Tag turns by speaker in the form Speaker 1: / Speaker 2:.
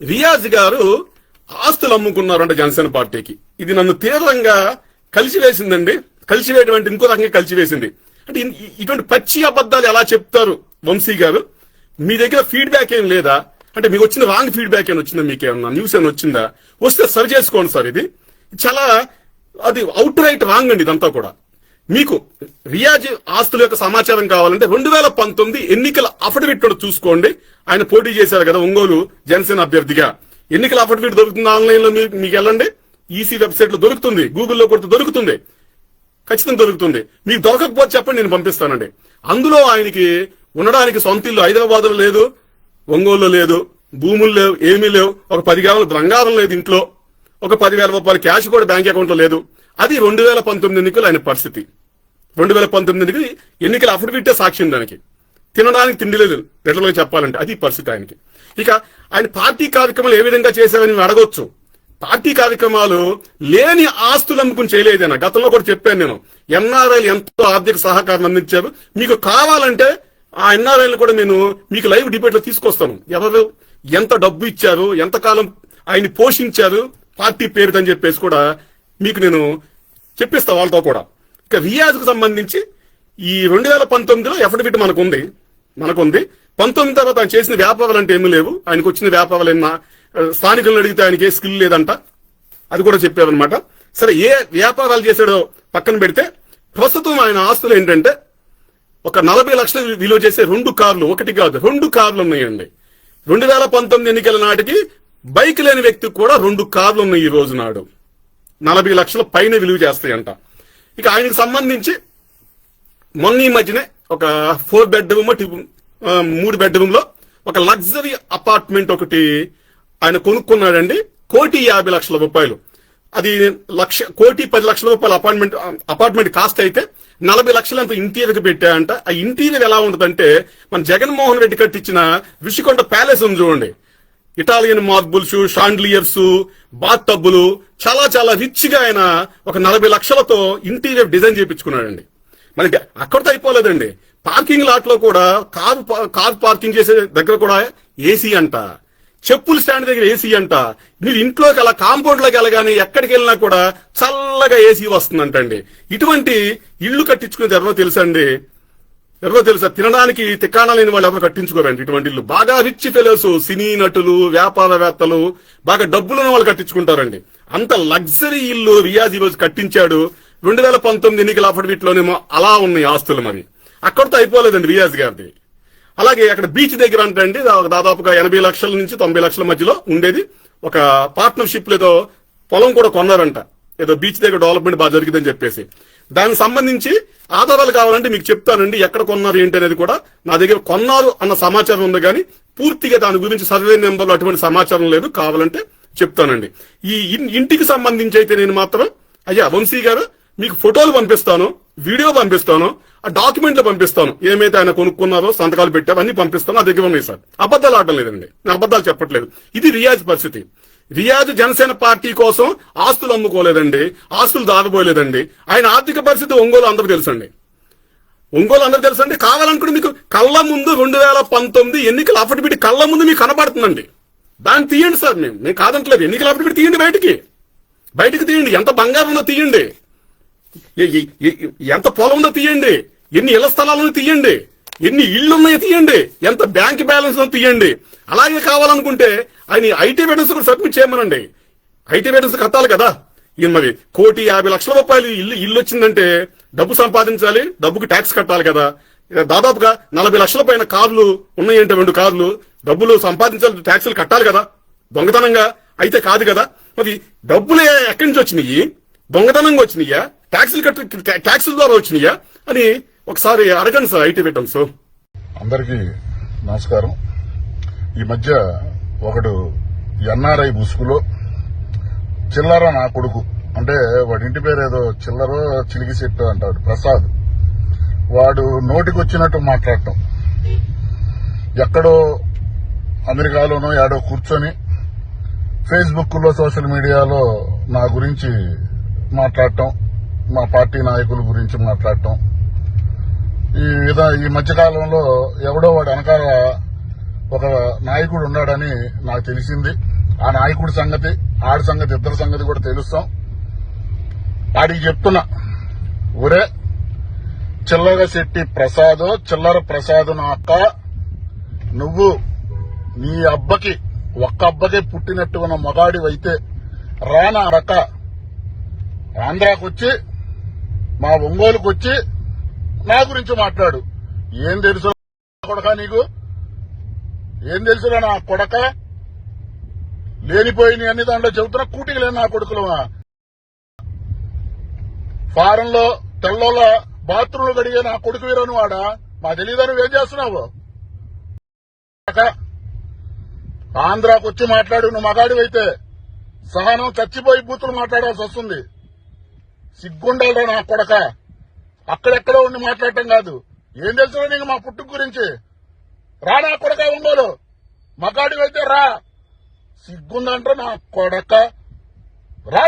Speaker 1: రియాజ్ గారు ఆస్తులు అమ్ముకున్నారంట జనసేన పార్టీకి. ఇది నన్ను తీవ్రంగా కలిసివేసిందండి. కలిసివేయడం అంటే ఇంకో రకంగా కలిసివేసింది. అంటే ఇటువంటి పచ్చి అబద్దాలు ఎలా చెప్తారు వంశీ గారు? మీ దగ్గర ఫీడ్బ్యాక్ ఏం లేదా? అంటే మీకు వచ్చిన రాంగ్ ఫీడ్బ్యాక్ ఏమైనా వచ్చిందా? మీకేమన్నా న్యూస్ ఏమైనా వచ్చిందా? వస్తే సరి చేసుకోండి సార్. ఇది చాలా అది అవుట్ రైట్ రాంగ్ అండి. ఇదంతా కూడా మీకు రియాజ్ ఆస్తుల యొక్క సమాచారం కావాలంటే 2019 ఎన్నికల అఫిడవిట్ చూసుకోండి. ఆయన పోటీ చేశారు కదా ఒంగోలు జనసేన అభ్యర్థిగా. ఎన్నికల అఫిడవిట్ దొరుకుతుంది ఆన్లైన్ లో. మీకు వెళ్ళండి, ఈసీ వెబ్సైట్ లో దొరుకుతుంది, గూగుల్లో కొడితే దొరుకుతుంది, ఖచ్చితంగా దొరుకుతుంది. మీకు దొరకకపోతే చెప్పండి, నేను పంపిస్తానండి. అందులో ఆయనకి ఉండడానికి సొంత ఇల్లు హైదరాబాద్ లో లేదు, ఒంగోలులో లేదు, భూములు లేవు, ఏమీ లేవు, ఒక 10 గ్రాముల బంగారం లేదు ఇంట్లో, ఒక 10,000 రూపాయల క్యాష్ కూడా బ్యాంక్ అకౌంట్ లో లేదు. అది 2019 ఎన్నికలు ఆయన పరిస్థితి. 2019 ఎన్నికల అఫిడవిటే సాక్ష్యం దానికి. తినడానికి తిండి లేదు రెట్లలో చెప్పాలంటే, అది పరిస్థితి ఆయనకి. ఇక ఆయన పార్టీ కార్యక్రమాలు ఏ విధంగా చేశారని మేము అడగొచ్చు. పార్టీ కార్యక్రమాలు లేని ఆస్తులు అమ్ముకుని చేయలేదైనా. గతంలో కూడా చెప్పాను నేను. ఎన్ఆర్ఐలు ఎంతో ఆర్థిక సహకారం అందించారు. మీకు కావాలంటే ఆ ఎన్ఆర్ఐలు కూడా నేను మీకు లైవ్ డిబేట్ లో తీసుకొస్తాను. ఎవరు ఎంత డబ్బు ఇచ్చారు, ఎంతకాలం ఆయన్ని పోషించారు పార్టీ పేరుదని చెప్పేసి కూడా మీకు నేను చెప్పిస్తా వాళ్ళతో కూడా. ఇక రియాజ్ కు సంబంధించి ఈ 2019లో అఫిడవిట్ మనకుంది. 19 తర్వాత ఆయన చేసిన వ్యాపారాలు అంటే ఏమీ లేవు. ఆయనకు వచ్చిన వ్యాపారాలు ఏమన్నా స్థానికులను అడిగితే ఆయనకి ఏ స్కిల్ లేదంట, అది కూడా చెప్పారనమాట. సరే, ఏ వ్యాపారాలు చేశాడో పక్కన పెడితే ప్రస్తుతం ఆయన ఆస్తులు ఏంటంటే ఒక 40 లక్షలు విలువ చేసే 2 కార్లు, ఒకటి కాదు 2 కార్లు ఉన్నాయండి. 2019 ఎన్నికల నాటికి బైక్ లేని వ్యక్తికి కూడా 2 కార్లు ఉన్నాయి ఈ రోజు నాడు. 40 లక్షల పైన విలువ చేస్తాయంట. ఇక ఆయనకు సంబంధించి మొన్న ఈ మధ్యనే ఒక 4 బెడ్రూమ్ 3 బెడ్రూమ్ లో ఒక లగ్జరీ అపార్ట్మెంట్ ఒకటి ఆయన కొనుక్కున్నాడండి. 1,50,00,000 రూపాయలు. అది 1,10,00,000 రూపాయల అపార్ట్మెంట్ కాస్ట్ అయితే 40 లక్షలు అంత ఇంటీరియర్ పెట్టాయంట. ఆ ఇంటీరియర్ ఎలా ఉంటుందంటే మన జగన్మోహన్ రెడ్డి కట్టించిన ఋషికొండ ప్యాలెస్ ఉంది చూడండి. ఇటాలియన్ మార్బుల్స్, షాండ్లియర్స్, బాత్ టబ్బులు, చాలా చాలా రిచ్ గా ఆయన ఒక 40 లక్షలతో ఇంటీరియర్ డిజైన్ చేయించుకున్నాడండి. మనకి అక్కడితో అయిపోలేదండి. పార్కింగ్ లాట్ లో కూడా కార్ పార్కింగ్ చేసే దగ్గర కూడా ఏసీ అంట, చెప్పుల స్టాండ్ దగ్గర ఏసీ అంట. మీరు ఇంట్లోకి అలా కాంపౌండ్ లోకి వెళ్ళగానే ఎక్కడికి వెళ్ళినా కూడా చల్లగా ఏసీ వస్తుందంటండి. ఇటువంటి ఇళ్లు కట్టించుకునేది ఎవరో తెలుసండి? ఎవరో తెలుసా? తినడానికి తికాణా లేని వాళ్ళు ఎవరు కట్టించుకోరండి ఇటువంటి ఇల్లు. బాగా రిచ్ ఫెలోస్, సినీ నటులు, వ్యాపారవేత్తలు, బాగా డబ్బులున్న వాళ్ళు కట్టించుకుంటారండి. అంత లగ్జరీ ఇల్లు రియాజ్ ఈ రోజు కట్టించాడు. 2019 ఎన్నికల అఫిడవిట్ లోనేమో అలా ఉన్నాయి ఆస్తులు. మరి అక్కడితో అయిపోలేదండి రియాజ్ గారిది. అలాగే అక్కడ బీచ్ దగ్గర అంటే దాదాపుగా 80 లక్షల నుంచి 90 లక్షల మధ్యలో ఉండేది ఒక పార్ట్నర్షిప్ ఏదో పొలం కూడా కొన్నారంట. ఏదో బీచ్ దగ్గర డెవలప్మెంట్ బాగా జరిగిందని చెప్పేసి. దానికి సంబంధించి ఆధారాలు కావాలంటే మీకు చెప్తానండి. ఎక్కడ కొన్నారు ఏంటి అనేది కూడా నా దగ్గర కొన్నారు అన్న సమాచారం ఉంది, కానీ పూర్తిగా దాని గురించి సర్వే నెంబర్లు అటువంటి సమాచారం లేదు. కావాలంటే చెప్తానండి. ఈ ఇంటికి సంబంధించి అయితే నేను మాత్రం అయ్యా వంశీ గారు మీకు ఫోటోలు పంపిస్తాను, వీడియో పంపిస్తాను, ఆ డాక్యుమెంట్లు పంపిస్తాను. ఏమైతే ఆయన కొనుక్కున్నారో సంతకాలు పెట్టారో అన్ని పంపిస్తాను. నా దగ్గర ఉన్నాయి సార్. అబద్దాలు ఆడడం లేదండి, నేను అబద్దాలు చెప్పట్లేదు. ఇది రియాజ్ పరిస్థితి. రియాజ్ జనసేన పార్టీ కోసం ఆస్తులు అమ్ముకోలేదండి, ఆస్తులు దాగబోలేదండి. ఆయన ఆర్థిక పరిస్థితి ఒంగోలు అందరూ తెలుసండి. కావాలనుకుంటే మీకు కళ్ళ ముందు 2019 ఎన్నికల అఫిడవిట్ కళ్ళ ముందు మీకు కనబడుతుందండి. దాన్ని తీయండి సార్. మేము కాదంటలేదు. ఎన్నికల అఫిడవిట్ తీయండి, బయటికి తీయండి. ఎంత బంగారం ఉందో తీయండి, ఎంత పొలం ఉందో తీయండి, ఎన్ని ఇళ్ల స్థలాలను తీయండి, ఎన్ని ఇళ్లున్నాయో తీయండి, ఎంత బ్యాంక్ బ్యాలెన్స్ తీయండి. అలాగే కావాలనుకుంటే ఆయన ఐటీ వెటర్న్స్ కూడా సబ్మిట్ చేయమనండి. ఐటీ వెటర్న్స్ కట్టాలి కదా. ఈయన మరి 1,50,00,000 రూపాయలు ఇల్లు వచ్చిందంటే డబ్బు సంపాదించాలి, డబ్బుకి ట్యాక్స్ కట్టాలి కదా. దాదాపుగా 40 లక్షల పైన కార్లు ఉన్నాయంటే 2 కార్లు, డబ్బులు సంపాదించాలి, ట్యాక్సులు కట్టాలి కదా. దొంగతనంగా అయితే కాదు కదా. మరి డబ్బులు ఎక్కడి నుంచి వచ్చినాయి? దొంగతనంగా వచ్చినాయా, ట్యాక్సుల ద్వారా వచ్చినాయా అని ఒకసారి అడగండి సార్ ఐటీ వెటర్న్స్.
Speaker 2: అందరికీ నమస్కారం. ఈ మధ్య ఒకడు ఎన్ఆర్ఐ ముసుగులో చిల్లర నా కొడుకు, అంటే వాడి ఇంటి పేరు ఏదో చిల్లరో చిలికి సెట్టు అంటాడు, ప్రసాద్. వాడు నోటికొచ్చినట్టు మాట్లాడటం, ఎక్కడో అమెరికాలోనో ఏడో కూర్చొని ఫేస్బుక్ లో సోషల్ మీడియాలో నా గురించి మాట్లాడటం, మా పార్టీ నాయకుల గురించి మాట్లాడటం. ఈ మధ్యకాలంలో ఎవడో వాడు వెనకాల ఒక నాయకుడు ఉన్నాడని నాకు తెలిసింది. ఆ నాయకుడి సంగతి ఆడి సంగతి ఇద్దరి సంగతి కూడా తెలుస్తాం. ఆడికి చెప్తున్నా, ఒరే చిల్లర శెట్టి ప్రసాద్, చిల్లర ప్రసాద్ నా అక్క, నువ్వు నీ అబ్బకి ఒక్క అబ్బకే పుట్టినట్టు ఉన్న మగాడివైతే రానా రక ఆంధ్రాకొచ్చి మా ఒంగోలుకు వచ్చి నా గురించి మాట్లాడు. ఏం తెలుసు కొడక నీకు? ఏం తెలుసురా నా కొడక? లేనిపోయిన అన్ని దాంట్లో చెబుతున్నా, కూటికి లేని నా కొడుకులమా? ఫారెన్లో తెల్లోల బాత్రూంలు కడిగే నా కొడుకు వీరను వాడా? మా తెలీదా నువ్వేం చేస్తున్నావు? ఆంధ్రాకు వచ్చి మాట్లాడు. నువ్వు మగాడివైతే సహనం చచ్చిపోయి బూతులు మాట్లాడాల్సి వస్తుంది. సిగ్గుండాలరా నా కొడక. అక్కడెక్కడో ఉండి మాట్లాడటం కాదు. ఏం తెలుసు నీకు మా పుట్టుక గురించి? రా నా కొడక ఒంగోలు, మగాడివైతే రా. సిగ్గుందంటే నా కొడక రా.